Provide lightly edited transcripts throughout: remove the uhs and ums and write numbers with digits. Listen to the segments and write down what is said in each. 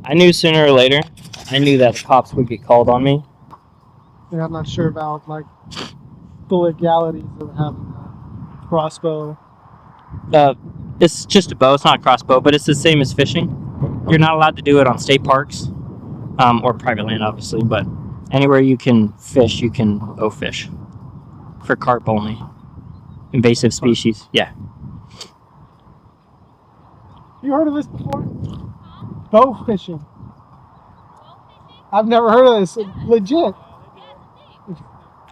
I knew sooner or later. I knew that the cops would get called on me. And I'm not sure about like the legalities of having a crossbow. It's just a bow. It's not a crossbow, but it's the same as fishing. You're not allowed to do it on state parks or private land, obviously, but anywhere you can fish, you can bow fish for carp only. Invasive species, yeah. You heard of this before? Bowfishing. I've never heard of this. Legit.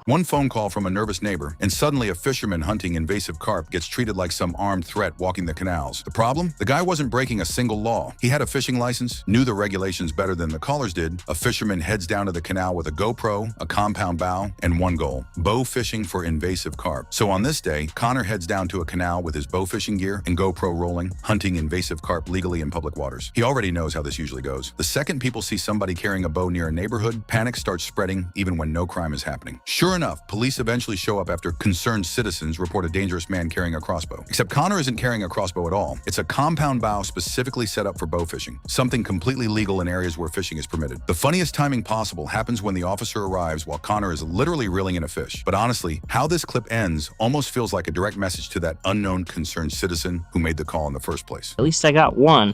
One phone call from a nervous neighbor, and suddenly a fisherman hunting invasive carp gets treated like some armed threat walking the canals. The problem? The guy wasn't breaking a single law. He had a fishing license, knew the regulations better than the callers did. A fisherman heads down to the canal with a GoPro, a compound bow, and one goal: bow fishing for invasive carp. So on this day, Connor heads down to a canal with his bow fishing gear and GoPro rolling, hunting invasive carp legally in public waters. He already knows how this usually goes. The second people see somebody carrying a bow near a neighborhood, panic starts spreading even when no crime is happening. Sure enough, police eventually show up after concerned citizens report a dangerous man carrying a crossbow. Except Connor isn't carrying a crossbow at all. It's a compound bow specifically set up for bow fishing, something completely legal in areas where fishing is permitted. The funniest timing possible happens when the officer arrives while Connor is literally reeling in a fish. But honestly, how this clip ends almost feels like a direct message to that unknown concerned citizen who made the call in the first place. At least I got one.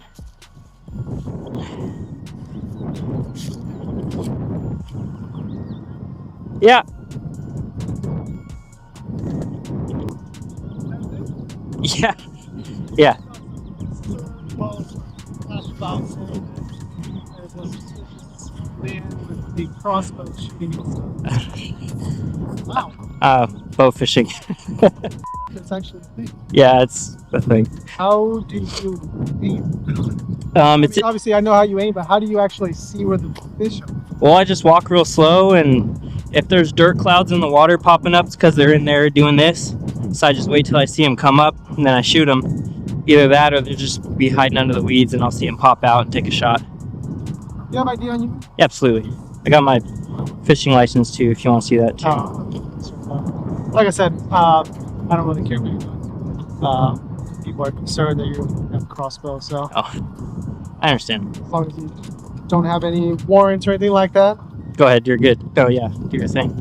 Yeah. Yeah. Yeah. The crossbow shooting. Wow. Bow fishing. It's actually a thing. Yeah, it's a thing. How do you aim? It's obviously I know how you aim, but how do you actually see where the fish are? Well, I just walk real slow, and if there's dirt clouds in the water popping up, it's because they're in there doing this. So I just wait till I see them come up, and then I shoot them. Either that, or they'll just be hiding under the weeds, and I'll see them pop out and take a shot. You have ID on you? Yeah, absolutely. I got my fishing license too, if you want to see that too. Like I said, I don't really care what you're doing. People are concerned that you have a crossbow, so. Oh, I understand. As long as you don't have any warrants or anything like that. Go ahead, you're good. Oh yeah, do your thing.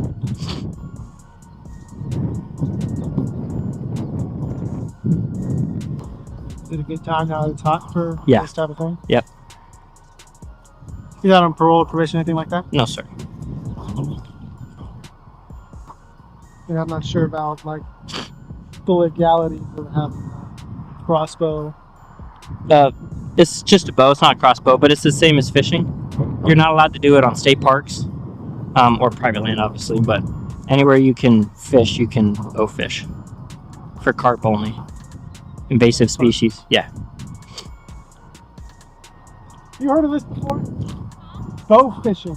Is it a good time now it's hot for this type of thing? Yep. You're not on parole, probation, anything like that? No, sir. I'm not sure about like the legalities of having a crossbow. It's just a bow. It's not a crossbow, but it's the same as fishing. You're not allowed to do it on state parks or private land, obviously, but anywhere you can fish, you can bow fish for carp only. Invasive species, yeah. You heard of this before? Bowfishing.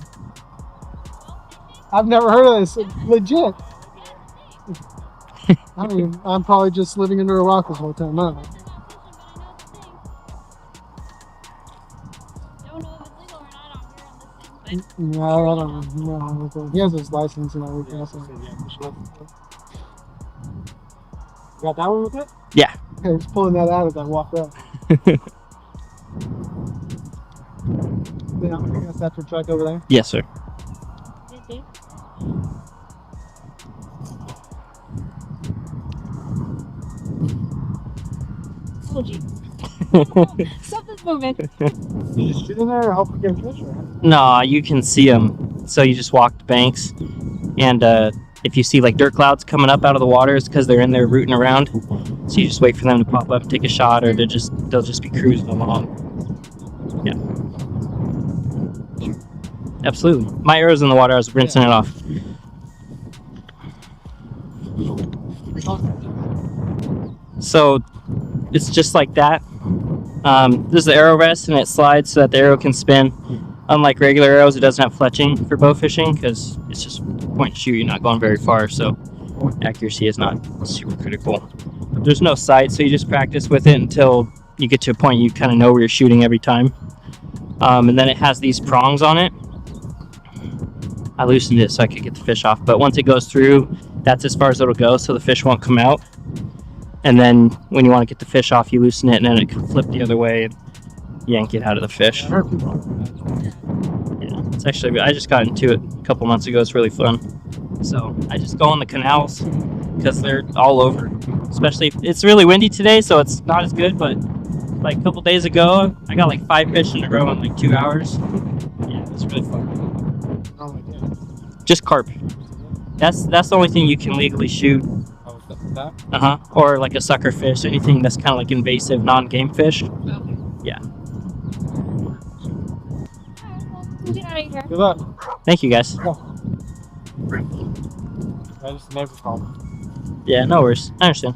I've never heard of this. Legit. I mean, I'm probably just living under a rock this whole time. I don't know. No, I don't know. He has his license and everything else. You got that one with it? Yeah. Okay, just pulling that out as I walk up. Yeah, I guess that's your truck over there? Yes, sir. Told you. Something's moving. You just sit in there and hope you get a fish, right? No, you can see them. So you just walk the banks, and if you see like dirt clouds coming up out of the water, it's because they're in there rooting around. So you just wait for them to pop up, take a shot, or they'll just be cruising along. Yeah. Absolutely. My arrow's in the water. I was rinsing it off. So it's just like that. There's the arrow rest, and it slides so that the arrow can spin. Unlike regular arrows, it doesn't have fletching for bow fishing because it's just point and shoot. You're not going very far, so accuracy is not super critical. But there's no sight, so you just practice with it until you get to a point you kind of know where you're shooting every time. And then it has these prongs on it. I loosened it so I could get the fish off, but once it goes through, that's as far as it'll go, so the fish won't come out. And then when you want to get the fish off, you loosen it, and then it can flip the other way. yank it out of the fish. I heard people. Yeah, it's actually, I just got into it a couple months ago. It's really fun. So I just go on the canals because they're all over. Especially, it's really windy today, so it's not as good, but like a couple days ago, I got like 5 fish in a row in like 2 hours. Yeah, it's really fun. Oh my god. Just carp. That's the only thing you can legally shoot. Oh, that? Uh-huh. Or like a sucker fish, anything that's kind of like invasive, non-game fish. Yeah. We'll get out of here. Good luck. Thank you, guys. I just neighbor called. Yeah, no worries. I understand.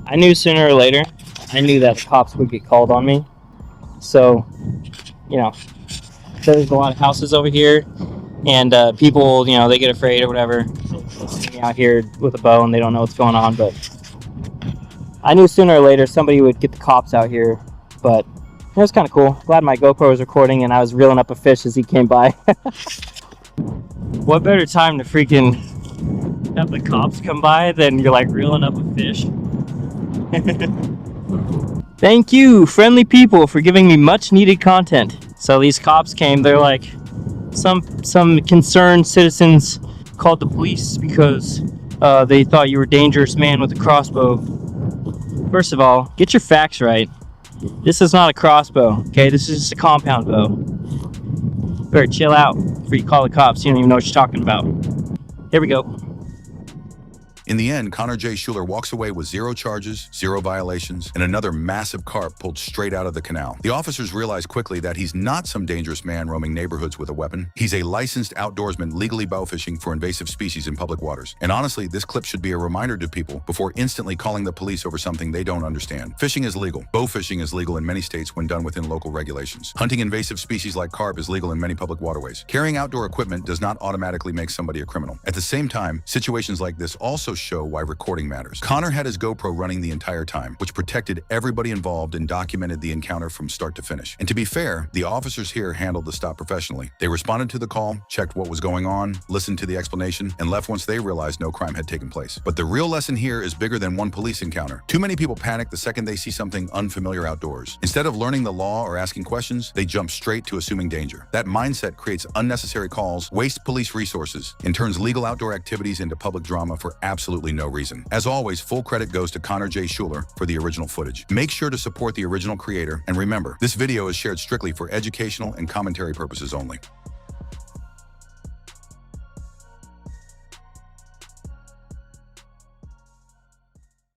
I knew sooner or later, I knew that the cops would get called on me. So, you know, there's a lot of houses over here, and people, you know, they get afraid or whatever. They're sitting out here with a bow and they don't know what's going on, but I knew sooner or later somebody would get the cops out here, but it was kind of cool. Glad my GoPro was recording and I was reeling up a fish as he came by. What better time to freaking have the cops come by than you're like reeling up a fish? Thank you, friendly people, for giving me much needed content. So these cops came, they're like, some concerned citizens called the police because they thought you were a dangerous man with a crossbow. First of all, get your facts right. This is not a crossbow, okay? This is just a compound bow. Better chill out before you call the cops. You don't even know what you're talking about. Here we go. In the end, Connor J. Shular walks away with 0 charges, 0 violations, and another massive carp pulled straight out of the canal. The officers realize quickly that he's not some dangerous man roaming neighborhoods with a weapon. He's a licensed outdoorsman legally bowfishing for invasive species in public waters. And honestly, this clip should be a reminder to people before instantly calling the police over something they don't understand. Fishing is legal. Bowfishing is legal in many states when done within local regulations. Hunting invasive species like carp is legal in many public waterways. Carrying outdoor equipment does not automatically make somebody a criminal. At the same time, situations like this also show why recording matters. Connor had his GoPro running the entire time, which protected everybody involved and documented the encounter from start to finish. And to be fair, the officers here handled the stop professionally. They responded to the call, checked what was going on, listened to the explanation, and left once they realized no crime had taken place. But the real lesson here is bigger than one police encounter. Too many people panic the second they see something unfamiliar outdoors. Instead of learning the law or asking questions, they jump straight to assuming danger. That mindset creates unnecessary calls, wastes police resources, and turns legal outdoor activities into public drama for absolutely no reason. As always, full credit goes to Connor J. Shular for the original footage. Make sure to support the original creator, and remember, this video is shared strictly for educational and commentary purposes only.